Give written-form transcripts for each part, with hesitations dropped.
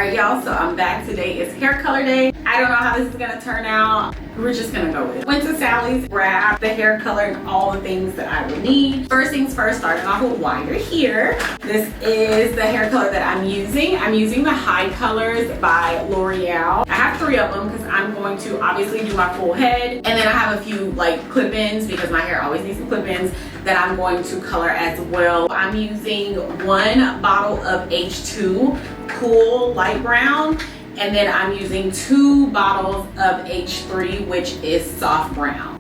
Alright y'all, so I'm back. Today is hair color day. I don't know how this is gonna turn out. We're just gonna go with it. Went to Sally's, grabbed the hair color and all the things that I would need. First things first, starting off with wire here. This is the hair color that I'm using. I'm using the High Colors by L'Oreal. I have 3 of them because I'm going to obviously do my full head. And then I have a few like clip-ins because my hair always needs some clip-ins that I'm going to color as well. I'm using 1 bottle of H2 Cool Light Brown. And then I'm using 2 bottles of H3, which is soft brown.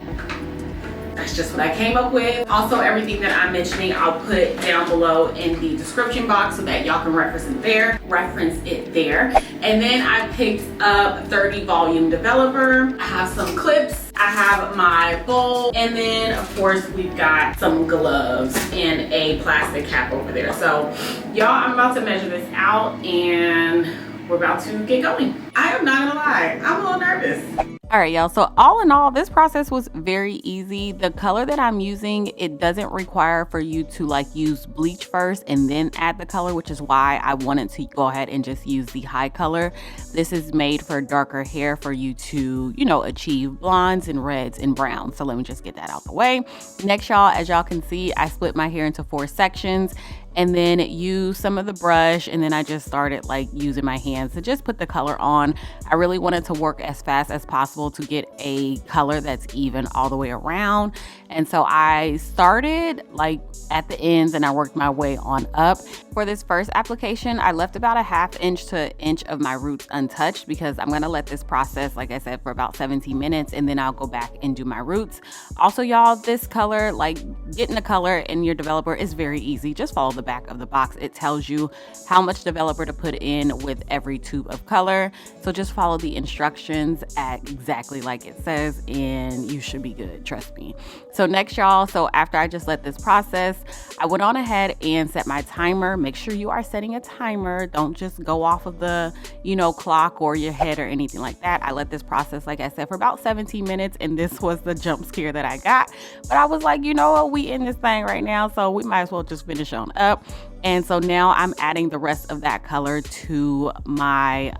That's just what I came up with. Also, everything that I'm mentioning, I'll put down below in the description box so that y'all can reference it there. And then I picked up 30 Volume Developer. I have some clips. I have my bowl. And then, of course, we've got some gloves and a plastic cap over there. So, y'all, I'm about to measure this out and we're about to get going. I am not gonna lie, I'm a little nervous. All right, y'all. So all in all, this process was very easy. The color that I'm using, it doesn't require for you to like use bleach first and then add the color, which is why I wanted to go ahead and just use the High Color. This is made for darker hair for you to, you know, achieve blondes and reds and browns. So let me just get that out the way. Next, y'all, as y'all can see, I split my hair into 4 sections and then use some of the brush, and then I just started like using my hands to just put the color on. I really wanted to work as fast as possible to get a color that's even all the way around. And so I started like at the ends and I worked my way on up. For this first application, I left about a 1/2 inch to 1 inch of my roots untouched because I'm gonna let this process, like I said, for about 17 minutes and then I'll go back and do my roots. Also, y'all, this color, like getting the color in your developer is very easy. Just follow the back of the box. It tells you how much developer to put in with every tube of color. So just follow the instructions at exactly like it says and you should be good, trust me. So next, y'all, so after I just let this process, I went on ahead and set my timer. Make sure you are setting a timer. Don't just go off of the, you know, clock or your head or anything like that. I let this process, like I said, for about 17 minutes and this was the jump scare that I got. But I was like, you know what, we in this thing right now, so we might as well just finish on up. And so now I'm adding the rest of that color to my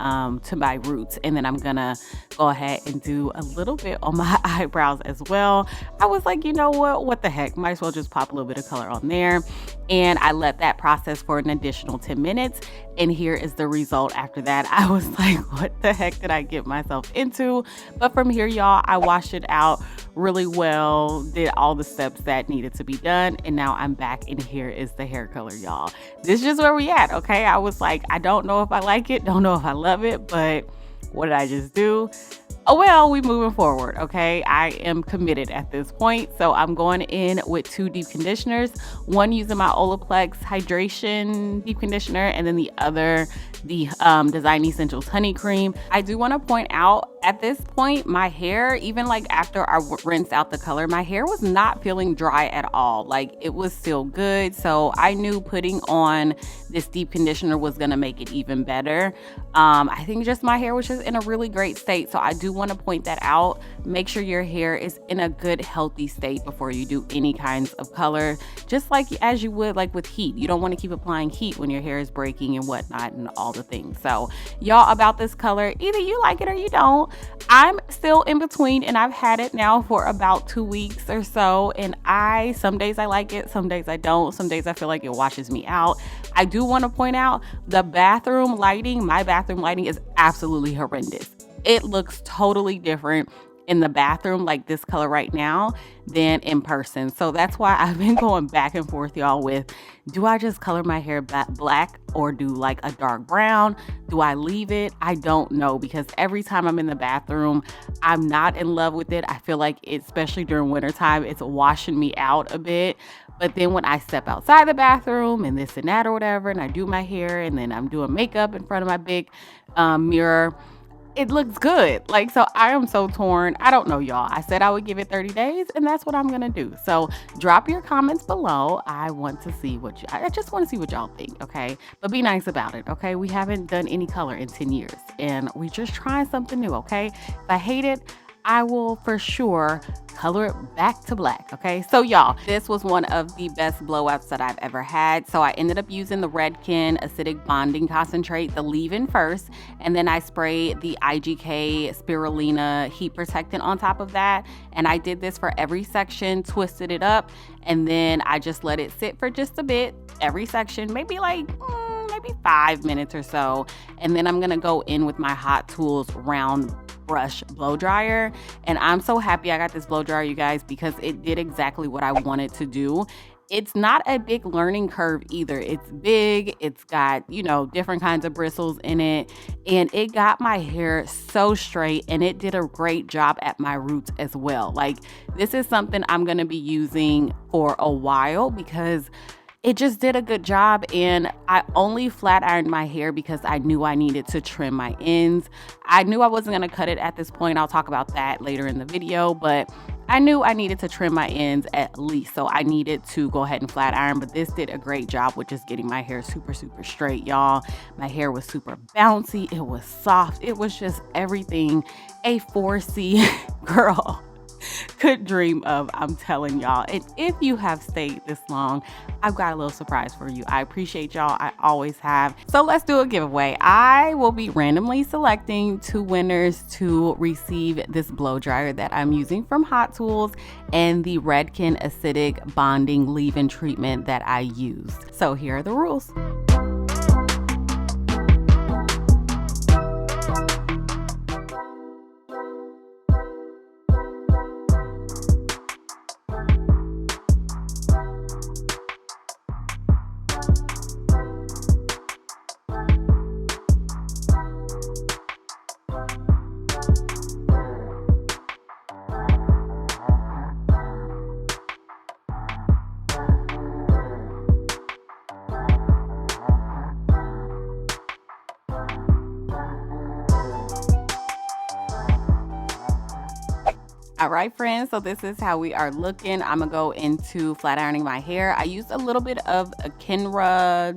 roots, and then I'm gonna go ahead and do a little bit on my eyebrows as well. I was like, you know what the heck, might as well just pop a little bit of color on there. And I let that process for an additional 10 minutes. And here is the result after that. I was like, what the heck did I get myself into? But from here, y'all, I washed it out really well, did all the steps that needed to be done. And now I'm back and here is the hair color, y'all. This is just where we at, okay? I was like, I don't know if I like it, don't know if I love it, but what did I just do? Oh well, we moving forward, okay? I am committed at this point. So I'm going in with 2 deep conditioners, one using my Olaplex Hydration Deep Conditioner, and then the other, the Design Essentials Honey Cream. I do want to point out, at this point, my hair, even like after I rinsed out the color, my hair was not feeling dry at all. Like it was still good. So I knew putting on this deep conditioner was going to make it even better. I think just my hair was just in a really great state. So I do want to point that out. Make sure your hair is in a good, healthy state before you do any kinds of color, just like as you would like with heat. You don't want to keep applying heat when your hair is breaking and whatnot and all the things. So y'all, about this color, either you like it or you don't. I'm still in between and I've had it now for about 2 weeks or so. And some days I like it, some days I don't. Some days I feel like it washes me out. I do want to point out the bathroom lighting. My bathroom lighting is absolutely horrendous. It looks totally different in the bathroom, like this color right now, than in person. So that's why I've been going back and forth, y'all, with do I just color my hair black or do like a dark brown? Do I leave it? I don't know, because every time I'm in the bathroom, I'm not in love with it. I feel like, especially during wintertime, it's washing me out a bit. But then when I step outside the bathroom and this and that or whatever, and I do my hair and then I'm doing makeup in front of my big mirror, it looks good. Like, so I am so torn. I don't know, y'all. I said I would give it 30 days and that's what I'm gonna do. So drop your comments below. I want to see I just want to see what y'all think, okay? But be nice about it, okay? We haven't done any color in 10 years and we just trying something new, okay? If I hate it, I will for sure color it back to black. Okay, so y'all, this was one of the best blowouts that I've ever had. So I ended up using the Redken acidic bonding concentrate, the leave-in first, and then I sprayed the IGK spirulina heat protectant on top of that. And I did this for every section, twisted it up, and then I just let it sit for just a bit, every section, maybe like maybe 5 minutes or so. And then I'm gonna go in with my Hot Tools round brush blow dryer. And I'm so happy I got this blow dryer, you guys, because it did exactly what I wanted to do. It's not a big learning curve either. It's big, it's got, you know, different kinds of bristles in it, and it got my hair so straight, and it did a great job at my roots as well. Like, this is something I'm gonna be using for a while because it just did a good job. And I only flat ironed my hair because I knew I needed to trim my ends. I knew I wasn't going to cut it at this point. I'll talk about that later in the video, but I knew I needed to trim my ends at least. So I needed to go ahead and flat iron, but this did a great job with just getting my hair super, super straight, y'all. My hair was super bouncy. It was soft. It was just everything a 4C girl could dream of, I'm telling y'all. And if you have stayed this long, I've got a little surprise for you. I appreciate y'all. I always have. So let's do a giveaway. I will be randomly selecting 2 winners to receive this blow dryer that I'm using from Hot Tools and the Redken acidic bonding leave-in treatment that I used. So here are the rules. All right, friends, so this is how we are looking. I'm gonna go into flat ironing my hair. I used a little bit of a Kenra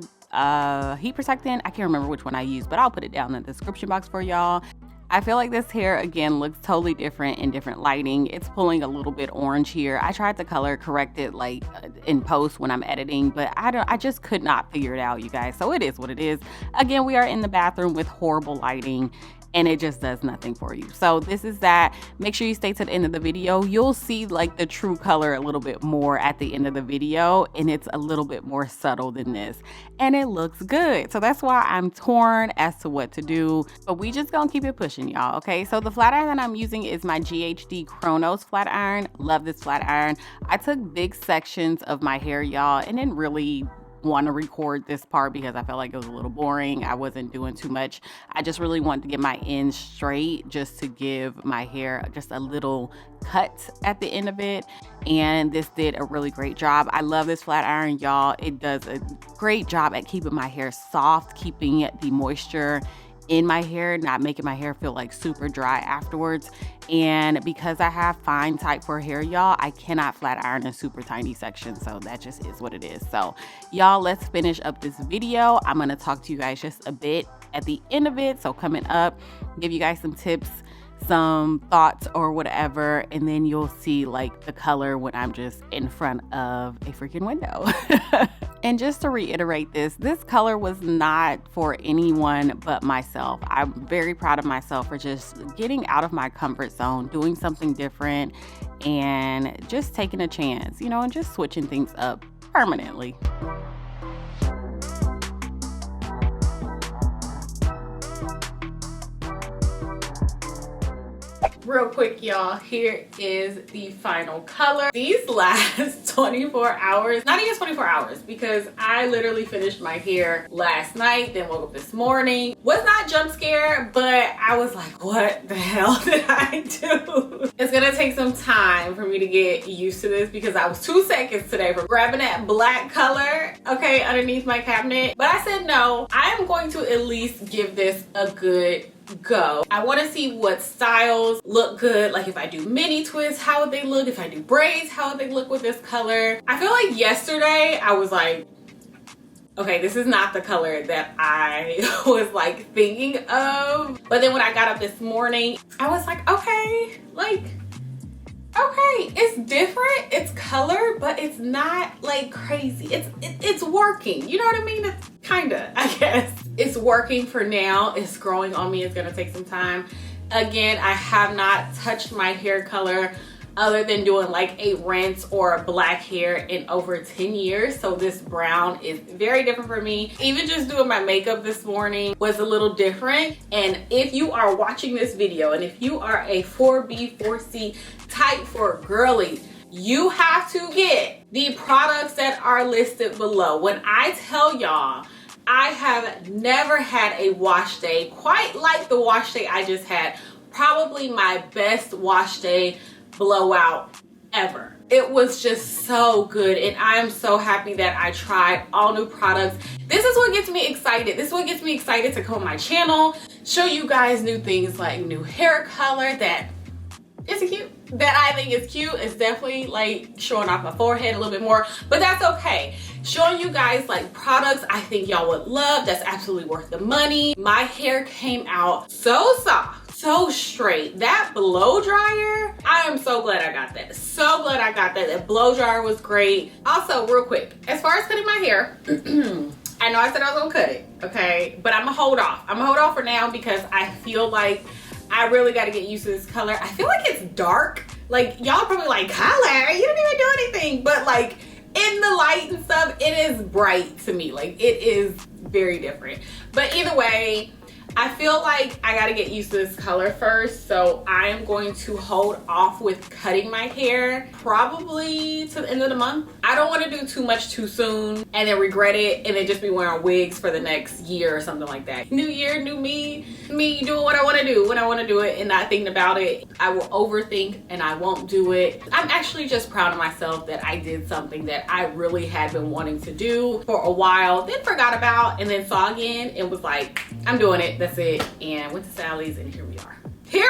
heat protectant. I can't remember which one I used, but I'll put it down in the description box for y'all. I feel like this hair, again, looks totally different in different lighting. It's pulling a little bit orange here. I tried to color correct it like in post when I'm editing, but I just could not figure it out, you guys. So it is what it is. Again, we are in the bathroom with horrible lighting, and it just does nothing for you. So this is that. Make sure you stay to the end of the video. You'll see like the true color a little bit more at the end of the video, and it's a little bit more subtle than this, and it looks good. So that's why I'm torn as to what to do, but we just gonna keep it pushing, y'all. Okay, so the flat iron that I'm using is my GHD Chronos flat iron. Love this flat iron. I took big sections of my hair, y'all, and didn't really want to record this part because I felt like it was a little boring. I wasn't doing too much. I just really wanted to get my ends straight, just to give my hair just a little cut at the end of it, and this did a really great job. I love this flat iron, y'all. It does a great job at keeping my hair soft, keeping the moisture in my hair, not making my hair feel like super dry afterwards. And because I have fine type 4 hair, y'all, I cannot flat iron a super tiny section, so that just is what it is. So y'all, let's finish up this video. I'm gonna talk to you guys just a bit at the end of it. So coming up, give you guys some tips, some thoughts or whatever, and then you'll see like the color when I'm just in front of a freaking window. And just to reiterate this color was not for anyone but myself. I'm very proud of myself for just getting out of my comfort zone, doing something different, and just taking a chance, you know, and just switching things up permanently. Real quick, y'all, here is the final color. These last 24 hours, not even 24 hours, because I literally finished my hair last night, then woke up this morning. Was not jump scared, but I was like, what the hell did I do? It's gonna take some time for me to get used to this because I was 2 seconds today from grabbing that black color, okay, underneath my cabinet. But I said no, I am going to at least give this a good go. I want to see what styles look good. Like if I do mini twists, how would they look? If I do braids, how would they look with this color? I feel like yesterday I was like, Okay, this is not the color that I was like thinking of. But then when I got up this morning, I was like, okay, it's different, it's color, but it's not like crazy. It's working, you know what I mean? It's kinda, I guess. It's working for now. It's growing on me. It's gonna take some time. Again, I have not touched my hair color other than doing like a rinse or black hair in over 10 years. So this brown is very different for me. Even just doing my makeup this morning was a little different. And if you are watching this video and if you are a 4B, 4C type for girly, you have to get the products that are listed below. When I tell y'all, I have never had a wash day quite like the wash day I just had. Probably my best wash day blowout ever. It was just so good, and I am so happy that I tried all new products. This is what gets me excited. This is what gets me excited to come on my channel, show you guys new things like new hair color that is cute, that I think is cute. It's definitely like showing off my forehead a little bit more, but that's okay. Showing you guys like products I think y'all would love, that's absolutely worth the money. My hair came out so soft, so straight. That blow dryer, I am so glad I got that. So glad I got that. That blow dryer was great. Also, real quick, as far as cutting my hair, I know I said I was gonna cut it, okay? But I'm gonna hold off. I'm gonna hold off for now because I feel like I really gotta get used to this color. I feel like it's dark. Like, y'all probably like, color, you didn't even do anything. But like, in the light and stuff, it is bright to me. Like, it is very different. But either way, I feel like I gotta get used to this color first, so I'm going to hold off with cutting my hair probably to the end of the month. I don't want to do too much too soon and then regret it and then just be wearing wigs for the next year or something like that. New year, new me doing what I want to do when I want to do it and not thinking about it. I will overthink and I won't do it. I'm actually just proud of myself that I did something that I really had been wanting to do for a while, then forgot about, and then saw again and was like, I'm doing it. That's it. And went to Sally's and here we are. Here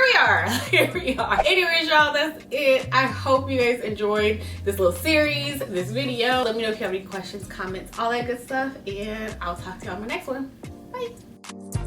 we are. Anyways, y'all, that's it. I hope you guys enjoyed this little series, this video. Let me know if you have any questions, comments, all that good stuff. And I'll talk to you on my next one. Bye.